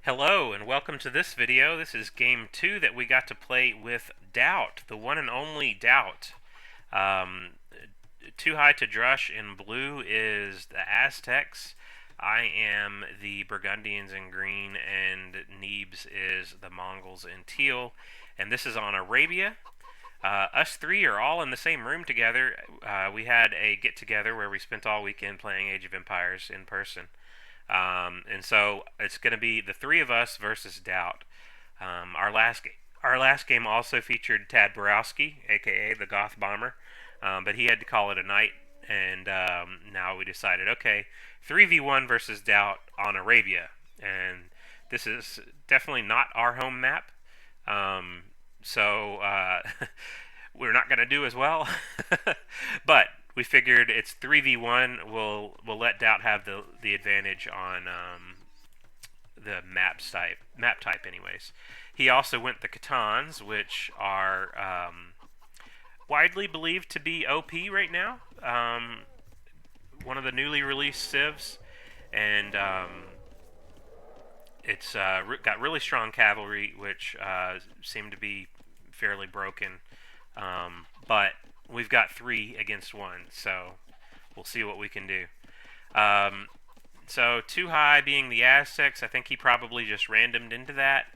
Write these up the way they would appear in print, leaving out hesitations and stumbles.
Hello and welcome to this video. This is game 2 that we got to play with Daut, the one and only Daut. Um, Too High to Drush in blue is the Aztecs. I am the Burgundians in green, and Neebs is the Mongols in teal. And this is on Arabia. Us three are all in the same room together. We had a get-together where we spent all weekend playing Age of Empires in person. And so it's going to be the three of us versus Daut. Our last game also featured Tad Borowski, aka the Goth Bomber, but he had to call it a night. And now we decided, okay, 3v1 versus Daut on Arabia, and this is definitely not our home map. So we're not going to do as well. But we figured it's 3v1. We'll let Daut have the advantage on the map type anyways. He also went the Catans, which are widely believed to be OP right now. One of the newly released civs, and it's got really strong cavalry, which seem to be fairly broken. But we've got 3 against 1, so we'll see what we can do. So Too High being the Aztecs, I think he probably just randomed into that.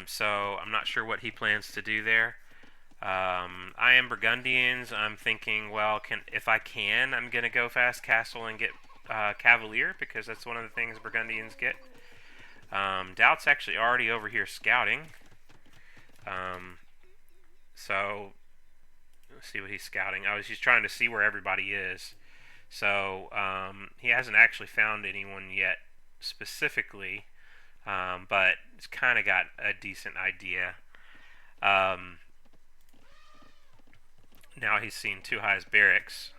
So I'm not sure what he plans to do there. I am Burgundians. I'm thinking, well, if I can, I'm gonna go fast castle and get Cavalier, because that's one of the things Burgundians get. Daut's actually already over here scouting. So let's see what he's scouting. He's trying to see where everybody is. So he hasn't actually found anyone yet specifically, but it's kind of got a decent idea. Now he's seen Too High's barracks.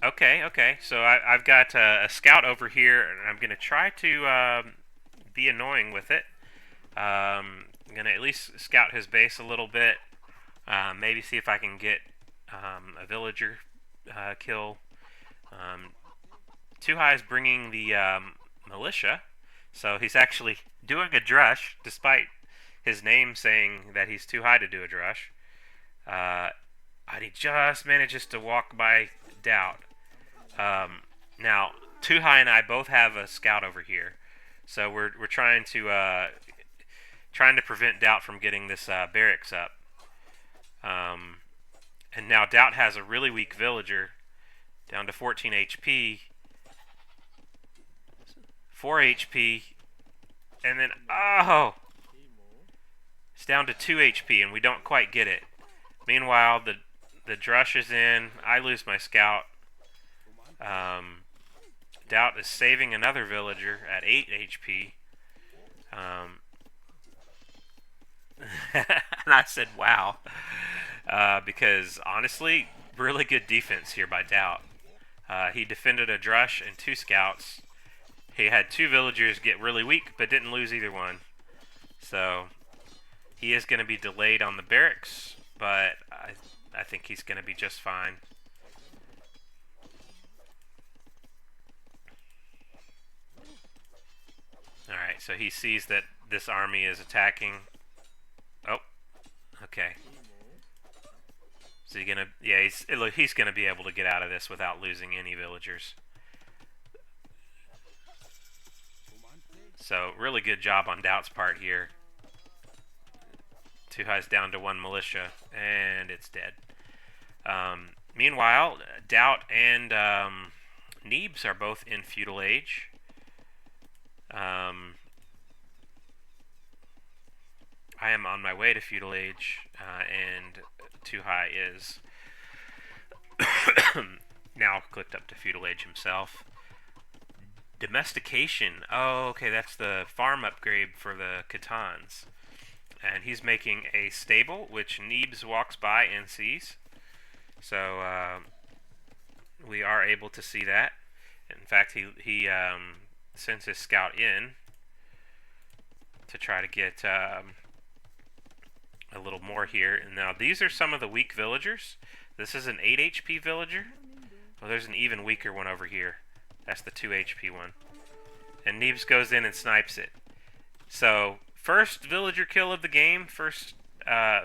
Okay. So I've got a scout over here, and I'm going to try to be annoying with it. I'm going to at least scout his base a little bit. Maybe see if I can get a villager kill. Too High is bringing the militia, so he's actually doing a drush, despite his name saying that he's too high to do a drush. And he just manages to walk by Daut. Now, Too High and I both have a scout over here, so we're trying to prevent Daut from getting this barracks up. And now Daut has a really weak villager, down to 14 HP, 4 HP, and then it's down to 2 HP, and we don't quite get it. Meanwhile, the drush is in. I lose my scout. Daut is saving another villager at 8 HP. And I said, wow. Because, honestly, really good defense here by Daut. He defended a drush and 2 scouts. He had 2 villagers get really weak, but didn't lose either one. So, he is going to be delayed on the barracks, but I think he's going to be just fine. Alright, so he sees that this army is attacking. Oh, okay. So he's gonna be able to get out of this without losing any villagers. So really good job on Daut's part here. Too High's down to 1 militia, and it's dead. Meanwhile, Daut and Neebs are both in feudal age. I am on my way to feudal age, and Too High is now clicked up to feudal age himself. Domestication. Oh, okay, that's the farm upgrade for the Catans. And he's making a stable, which Neebs walks by and sees. So we are able to see that. In fact, he sends his scout in to try to get a little more here. And now these are some of the weak villagers. This is an 8 HP villager. Well, there's an even weaker one over here. That's the 2 HP one. And Neebs goes in and snipes it. So, first villager kill of the game, first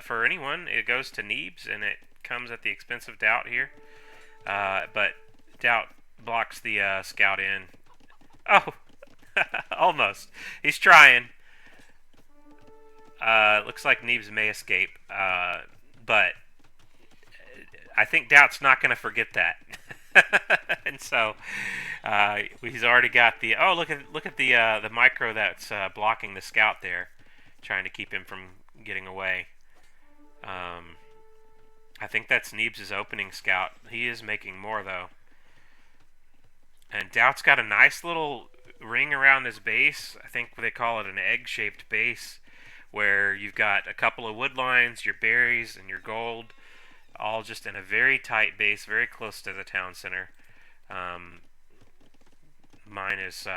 for anyone, it goes to Neebs, and it comes at the expense of Daut here. But Daut blocks the scout in. Oh, almost. He's trying. Looks like Neebs may escape, but I think Doubt's not going to forget that. And so he's already got the look at the micro that's blocking the scout there, trying to keep him from getting away. I think that's Neebs' opening scout. He is making more though, and Doubt's got a nice little ring around his base. I think they call it an egg-shaped base, where you've got a couple of wood lines, your berries, and your gold, all just in a very tight base, very close to the town center. Mine is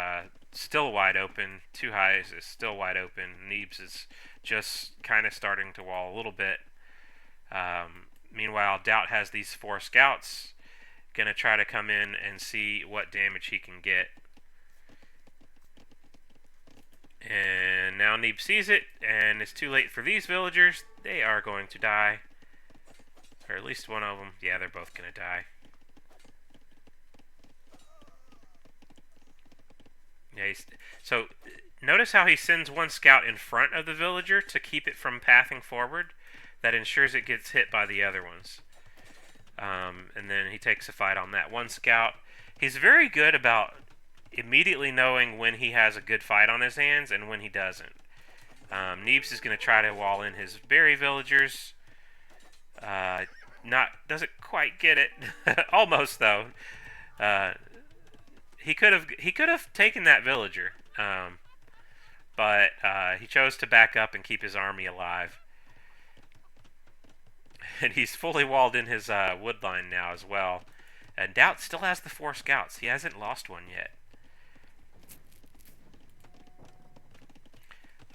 still wide open. Two Highs is still wide open. Neebs is just kind of starting to wall a little bit. Meanwhile, Daut has these 4 scouts. Going to try to come in and see what damage he can get. And now Neebs sees it, and it's too late for these villagers. They are going to die. Or at least one of them. Yeah, they're both going to die. Yeah, so notice how he sends one scout in front of the villager to keep it from pathing forward. That ensures it gets hit by the other ones. And then he takes a fight on that one scout. He's very good about immediately knowing when he has a good fight on his hands and when he doesn't. Neebs is going to try to wall in his berry villagers. Doesn't quite get it. Almost though. He could have taken that villager, but he chose to back up and keep his army alive. And he's fully walled in his wood line now as well. And Daut still has the 4 scouts. He hasn't lost one yet.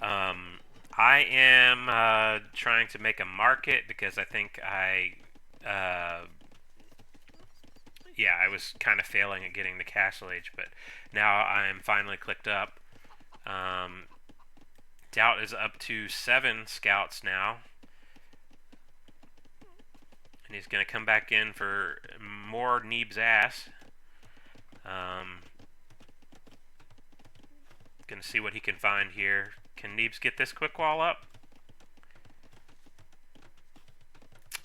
I am trying to make a market because I think I was kind of failing at getting the castle age, but now I'm finally clicked up. Daut is up to 7 scouts now. And he's going to come back in for more Neebs' ass. Going to see what he can find here. Can Neebs get this quick wall up?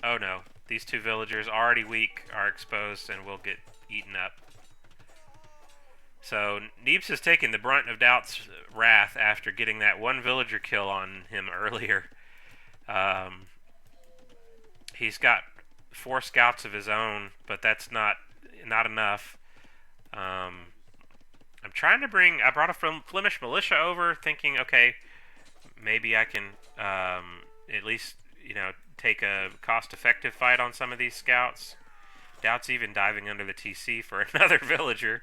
Oh no. These 2 villagers, already weak, are exposed and will get eaten up. So Neebs has taken the brunt of Daut's wrath after getting that 1 villager kill on him earlier. He's got 4 scouts of his own, but that's not enough. I'm trying to I brought a Flemish militia over, thinking, okay, maybe I can at least, take a cost-effective fight on some of these scouts. Doubt's even diving under the TC for another villager.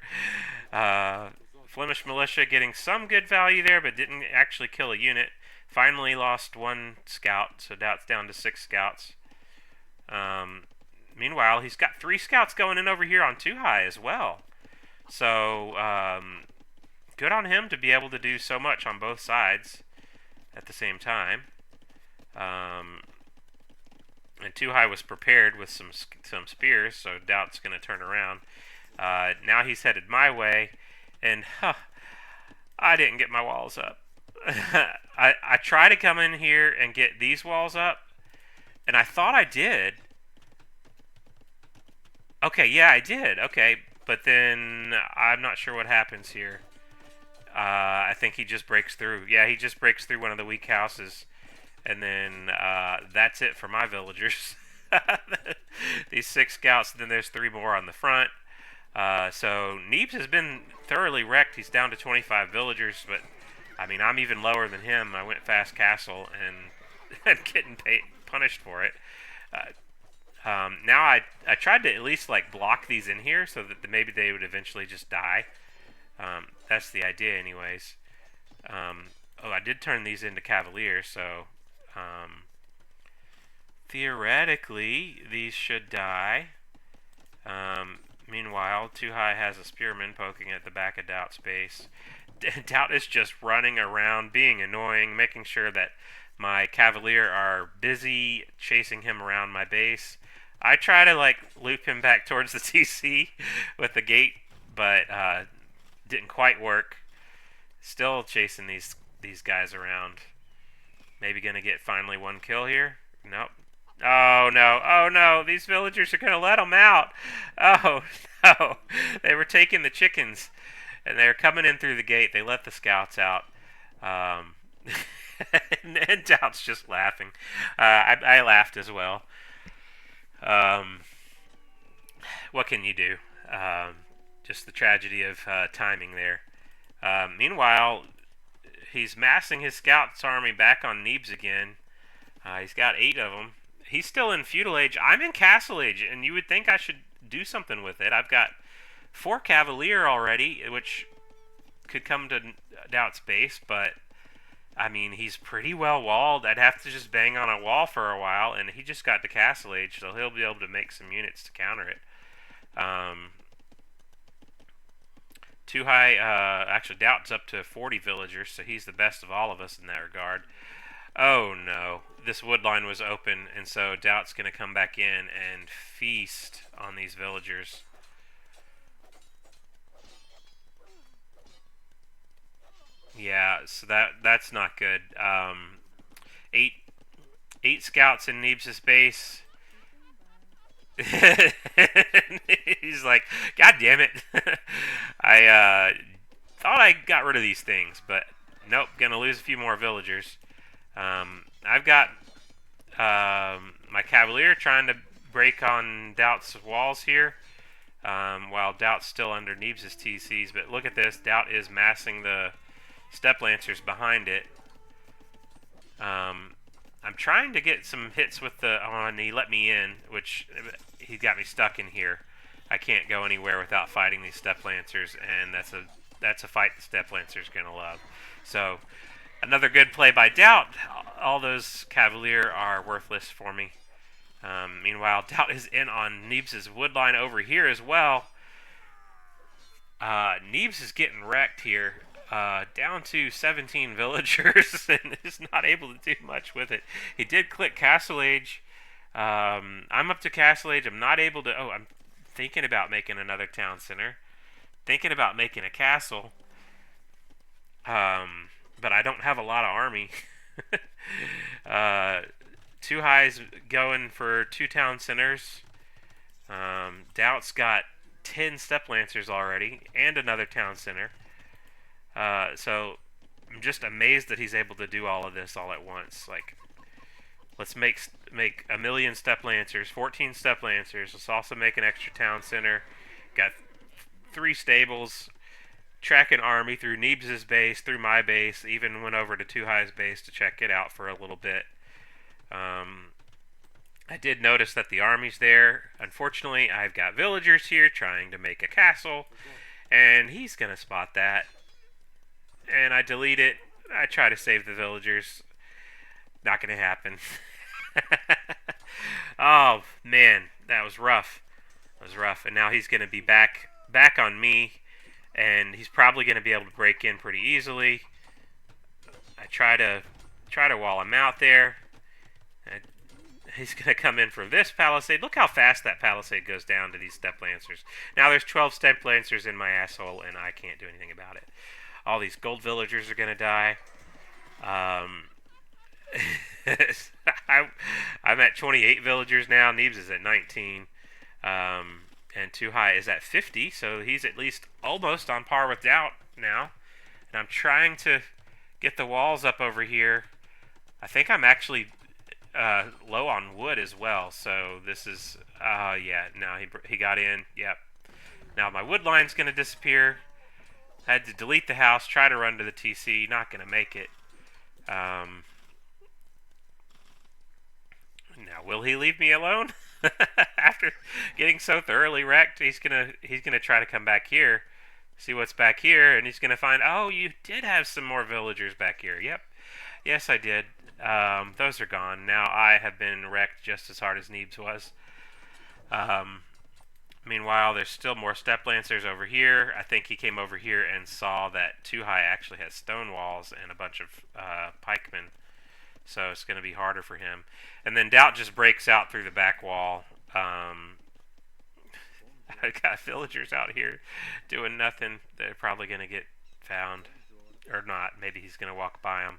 Flemish militia getting some good value there, but didn't actually kill a unit. Finally lost 1 scout, so Doubt's down to 6 scouts. Meanwhile, he's got 3 scouts going in over here on 2 high as well. So, good on him to be able to do so much on both sides at the same time. And 2 high was prepared with some spears, so Doubt's going to turn around. Now he's headed my way, and I didn't get my walls up. I try to come in here and get these walls up, and I thought I did. Okay, yeah, I did. Okay, but then I'm not sure what happens here. I think he just breaks through. Yeah, he just breaks through one of the weak houses. And then that's it for my villagers. These 6 scouts, and then there's 3 more on the front. So Neebs has been thoroughly wrecked. He's down to 25 villagers, but I mean, I'm even lower than him. I went fast castle and I'm getting punished for it. Now I tried to at least like block these in here so that maybe they would eventually just die. That's the idea anyways. Oh, I did turn these into cavaliers, so theoretically these should die. Meanwhile, Too High has a spearman poking at the back of Doubt's base. Doubt is just running around, being annoying, making sure that my Cavalier are busy chasing him around my base. I try to like loop him back towards the TC with the gate, but didn't quite work. Still chasing these guys around. Maybe gonna get finally one kill here. Nope. Oh no! Oh no! These villagers are gonna let them out. Oh no! They were taking the chickens, and they're coming in through the gate. They let the scouts out. Um, and Doubt's just laughing. I laughed as well. Um, what can you do? Just the tragedy of timing there. Meanwhile, he's massing his scouts army back on Neebs again. He's got 8 of them. He's still in feudal age. I'm in castle age, and you would think I should do something with it. I've got 4 cavalier already, which could come to Doubt's base, but I mean, he's pretty well walled. I'd have to just bang on a wall for a while, and he just got to castle age, so he'll be able to make some units to counter it. Too High, actually, Doubt's up to 40 villagers, so he's the best of all of us in that regard. Oh no, this wood line was open, and so Doubt's going to come back in and feast on these villagers. Yeah, so that's not good. Eight scouts in Neebs' base. He's like, God damn it! I thought I got rid of these things, but nope, gonna lose a few more villagers. I've got my Cavalier trying to break on Doubt's walls here, while Doubt's still under Neebs' TCs. But look at this, Doubt is massing the Step Lancers behind it. I'm trying to get some hits with the and he let me in, which he got me stuck in here. I can't go anywhere without fighting these Step Lancers, and that's a fight the Step Lancer's gonna love. So another good play by Doubt. All those Cavalier are worthless for me. Meanwhile, Doubt is in on Neebs' woodline over here as well. Neebs is getting wrecked here. Down to 17 villagers and is not able to do much with it. He did click Castle Age. I'm up to Castle Age. I'm not able to... Oh, I'm thinking about making another town center. Thinking about making a castle. But I don't have a lot of army. Too High's going for 2 town centers. Doubt's got 10 Step Lancers already and another town center. So I'm just amazed that he's able to do all of this all at once. Like, let's make a million Step Lancers, 14 Step Lancers. Let's also make an extra town center. Got 3 stables. Track an army through Neebs' base, through my base. Even went over to Too High's base to check it out for a little bit. I did notice that the army's there. Unfortunately, I've got villagers here trying to make a castle, and he's gonna spot that. And I delete it. I try to save the villagers. Not gonna happen. Oh man, that was rough. That was rough. And now he's gonna be back on me, and he's probably gonna be able to break in pretty easily. I try to wall him out there. He's gonna come in for this palisade. Look how fast that palisade goes down to these Step Lancers. Now there's 12 Step Lancers in my asshole, and I can't do anything about it. All these gold villagers are gonna die. I'm at 28 villagers now. Neebs is at 19, and Too High is at 50. So he's at least almost on par with Doubt now. And I'm trying to get the walls up over here. I think I'm actually low on wood as well. So this is yeah. Now he got in. Yep. Now my wood line's gonna disappear. I had to delete the house, try to run to the TC, not going to make it. Now, will he leave me alone? After getting so thoroughly wrecked, he's gonna try to come back here, see what's back here, and he's gonna find, oh, you did have some more villagers back here. Yep, yes, I did. Those are gone. Now I have been wrecked just as hard as Neebs was. Meanwhile, there's still more step lancers over here. I think he came over here and saw that Too High actually has stone walls and a bunch of pikemen, so it's going to be harder for him. And then Daut just breaks out through the back wall. I've got villagers out here doing nothing. They're probably going to get found. Or not. Maybe he's going to walk by them.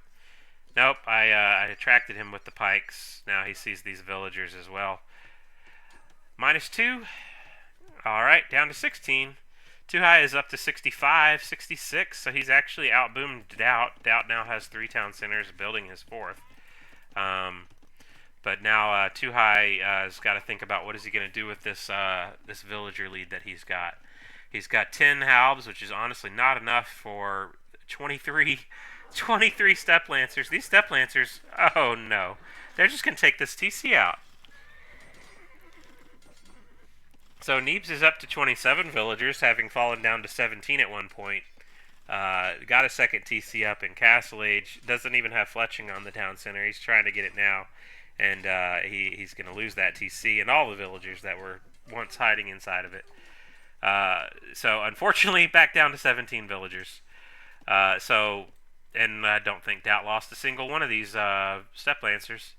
Nope, I attracted him with the pikes. Now he sees these villagers as well. -2. Alright, down to 16. Too High is up to 65, 66, so he's actually outboomed Daut. Daut now has 3 town centers, building his 4th. But now Too High has got to think about what is he going to do with this this villager lead that he's got. He's got 10 halbs, which is honestly not enough for 23 step lancers. These step lancers, oh no, they're just going to take this TC out. So Neebs is up to 27 villagers, having fallen down to 17 at one point. Got a second TC up in Castle Age. Doesn't even have fletching on the town center. He's trying to get it now. And he's going to lose that TC and all the villagers that were once hiding inside of it. So unfortunately, back down to 17 villagers. And I don't think Daut lost a single one of these step lancers.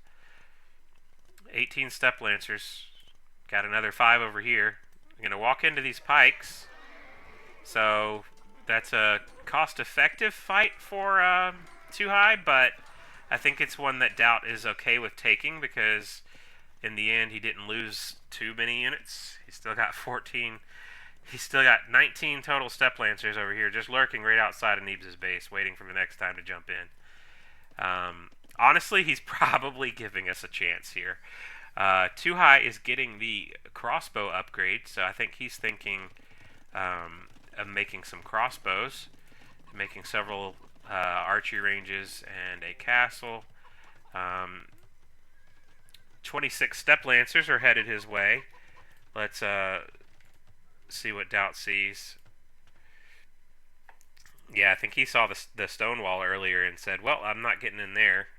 18 step lancers. Got another 5 over here. I'm going to walk into these pikes. So that's a cost-effective fight for Too High, but I think it's one that Daut is okay with taking because in the end he didn't lose too many units. He's still got 14. He's still got 19 total step lancers over here just lurking right outside of Neebs' base waiting for the next time to jump in. Honestly, he's probably giving us a chance here. Too High is getting the crossbow upgrade, so I think he's thinking of making some crossbows, making several archery ranges and a castle. 26 step lancers are headed his way. Let's see what Daut sees. Yeah, I think he saw the stone wall earlier and said, well, I'm not getting in there.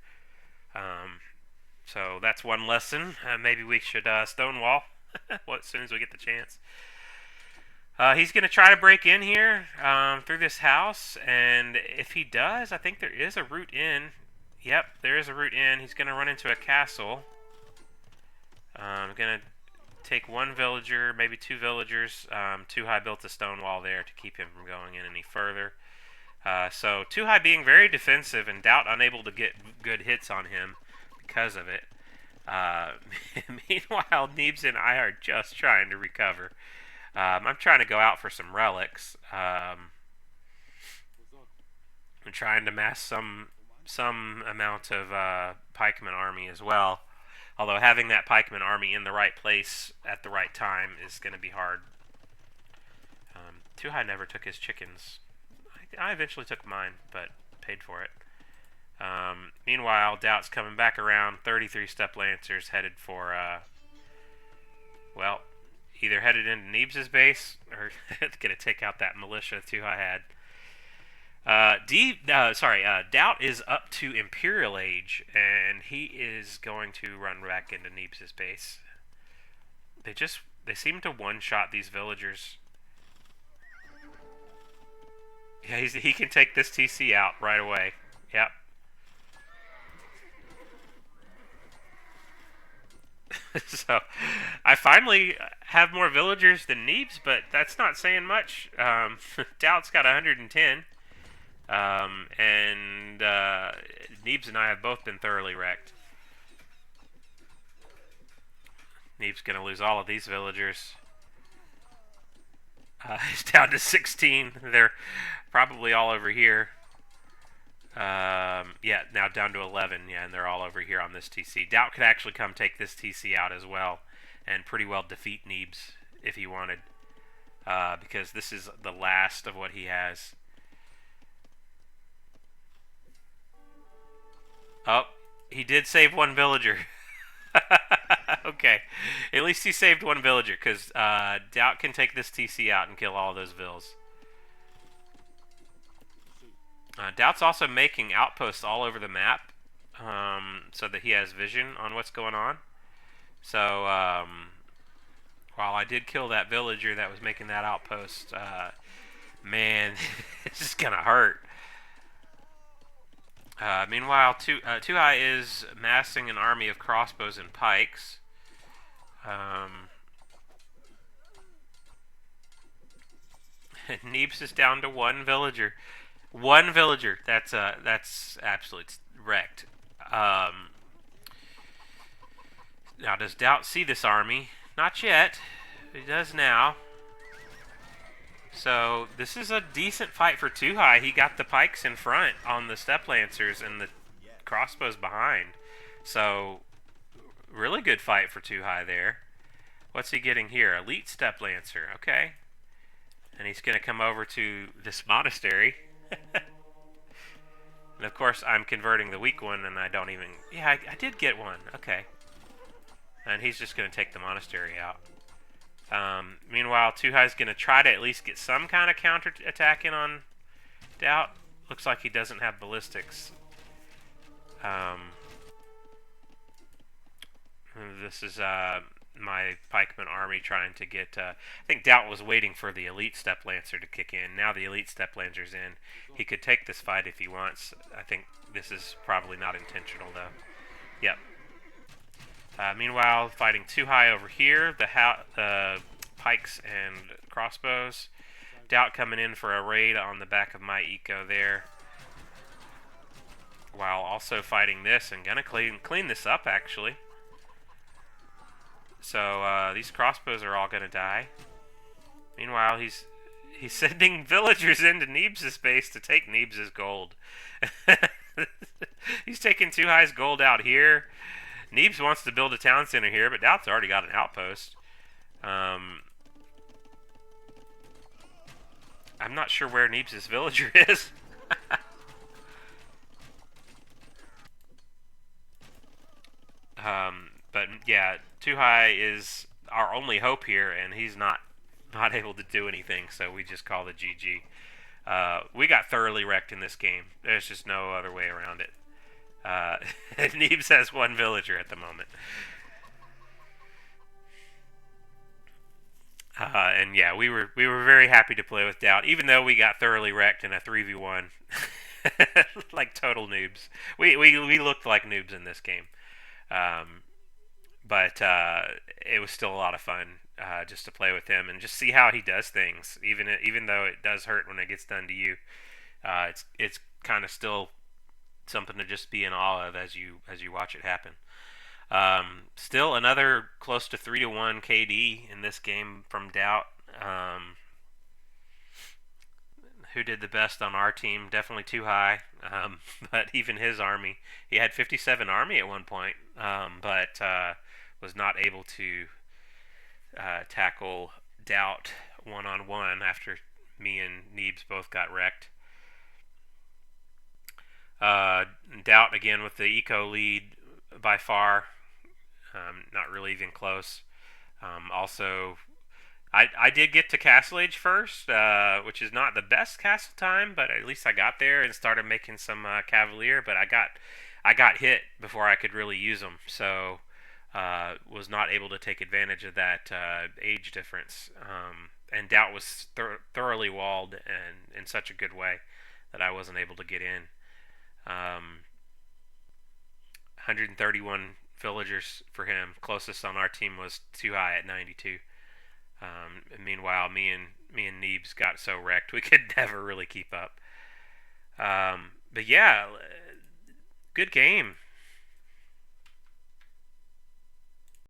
So that's one lesson. Maybe we should stonewall as soon as we get the chance. He's going to try to break in here through this house, and if he does, I think there is a route in. Yep, there is a route in. He's going to run into a castle. I'm going to take 1 villager, maybe 2 villagers. Too High built a stone wall there to keep him from going in any further. So Too High being very defensive and Daut unable to get good hits on him because of it. Meanwhile, Neebs and I are just trying to recover. I'm trying to go out for some relics. I'm trying to mass some amount of pikeman army as well. Although having that pikeman army in the right place at the right time is going to be hard. Too High never took his chickens. I eventually took mine, but paid for it. Meanwhile, Daut's coming back around. 33 step lancers headed for, well, either headed into Neebs' base or going to take out that militia Too High had. Daut is up to Imperial Age, and he is going to run back into Neebs' base. They seem to one-shot these villagers. Yeah, he can take this TC out right away. Yep. So, I finally have more villagers than Neebs, but that's not saying much. Daut's got 110. And Neebs and I have both been thoroughly wrecked. Neebs going to lose all of these villagers. He's down to 16. They're probably all over here. Yeah, now down to 11. Yeah, and they're all over here on this TC. Daut could actually come take this TC out as well and pretty well defeat Neebs if he wanted. Because this is the last of what he has. Oh, he did save 1 villager. Okay, at least he saved 1 villager, because Daut can take this TC out and kill all those vills. Daut's also making outposts all over the map, so that he has vision on what's going on. So, While I did kill that villager that was making that outpost, man, this is gonna hurt. Meanwhile, Too High is massing an army of crossbows and pikes. Neebs is down to one villager. One villager. That's absolutely wrecked. Now, does Daut see this army? Not yet. He does now. So this is a decent fight for Too High. He got the pikes in front on the step lancers and the crossbows behind. So really good fight for Too High there. What's he getting here? Elite step lancer. Okay. And he's going to come over to this monastery. And of course, I'm converting the weak one, and I don't even... Yeah, I did get one. Okay. And he's just going to take the monastery out. Meanwhile, Too High's going to try to at least get some kind of counter attack in on Daut. Looks like he doesn't have ballistics. This is my pikeman army trying to get... I think Daut was waiting for the elite step lancer to kick in. Now the elite step lancer's in. He could take this fight if he wants. I think this is probably not intentional, though. Yep. Meanwhile, fighting Too High over here, the pikes and crossbows. Daut coming in for a raid on the back of my eco there. While also fighting this and gonna clean this up, actually. So these crossbows are all gonna die. Meanwhile, he's sending villagers into Neebs' base to take Neebs' gold. He's taking Too High's gold out here. Neebs wants to build a town center here, but Daut's already got an outpost. I'm not sure where Neebs' villager is. But yeah, Too High is our only hope here, and he's not able to do anything, so we just call it GG. We got thoroughly wrecked in this game. There's just no other way around it. Neebs has one villager at the moment. And yeah, we were very happy to play with Daut, even though we got thoroughly wrecked in a 3v1. Like total noobs. We looked like noobs in this game. But it was still a lot of fun just to play with him and just see how he does things. Even though it does hurt when it gets done to you, it's kind of still something to just be in awe of as you watch it happen. Still another close to 3-1 KD in this game from Daut. Who did the best on our team? Definitely Too High. But even his army, he had 57 army at one point, but was not able to tackle Daut one-on-one after me and Neebs both got wrecked. Daut again with the eco lead by far. Not really even close. Also, I did get to Castle Age first, which is not the best castle time, but at least I got there and started making some Cavalier. But I got hit before I could really use them, so was not able to take advantage of that age difference. And Daut was thoroughly walled and in such a good way that I wasn't able to get in. 131 villagers for him. Closest on our team was Too High at 92. And meanwhile, me and Neebs got so wrecked we could never really keep up. But yeah, good game.